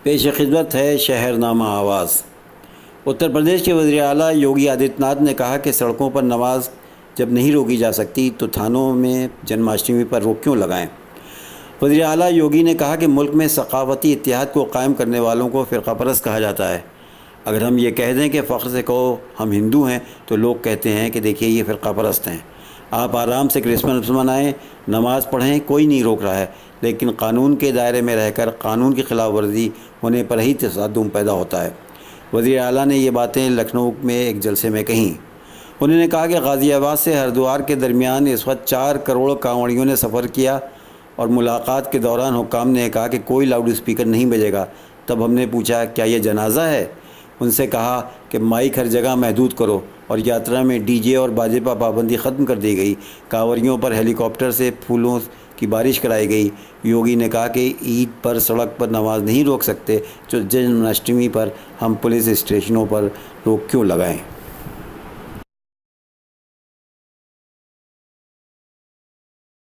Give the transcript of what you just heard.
پیش خدمت ہے شہر نامہ آواز۔ اتر پردیش کے وزیر اعلیٰ یوگی آدتیہ ناتھ نے کہا کہ سڑکوں پر نماز جب نہیں روکی جا سکتی تو تھانوں میں جنماشٹمی پر روک کیوں لگائیں۔ وزیر اعلیٰ یوگی نے کہا کہ ملک میں ثقافتی اتحاد کو قائم کرنے والوں کو فرقہ پرست کہا جاتا ہے۔ اگر ہم یہ کہہ دیں کہ فخر سے کہو ہم ہندو ہیں تو لوگ کہتے ہیں کہ دیکھیے یہ فرقہ پرست ہیں۔ آپ آرام سے کرسمس منائیں، نماز پڑھیں، کوئی نہیں روک رہا ہے، لیکن قانون کے دائرے میں رہ کر قانون کی خلاف ورزی ہونے پر ہی تصادم پیدا ہوتا ہے۔ وزیر اعلیٰ نے یہ باتیں لکھنؤ میں ایک جلسے میں کہیں۔ انہوں نے کہا کہ غازی آباد سے ہریدوار کے درمیان اس وقت 4 کروڑ کانوڑیوں نے سفر کیا اور ملاقات کے دوران حکام نے کہا کہ کوئی لاؤڈ اسپیکر نہیں بجے گا۔ تب ہم نے پوچھا کیا یہ جنازہ ہے؟ ان سے کہا کہ مائک ہر جگہ محدود کرو، اور یاترا میں ڈی جے اور باجے پر پابندی ختم کر دی گئی۔ کانوریوں پر ہیلی کاپٹر سے پھولوں کی بارش کرائی گئی۔ یوگی نے کہا کہ عید پر سڑک پر نماز نہیں روک سکتے تو جنم اشٹمی پر ہم پولیس اسٹیشنوں پر روک کیوں لگائیں۔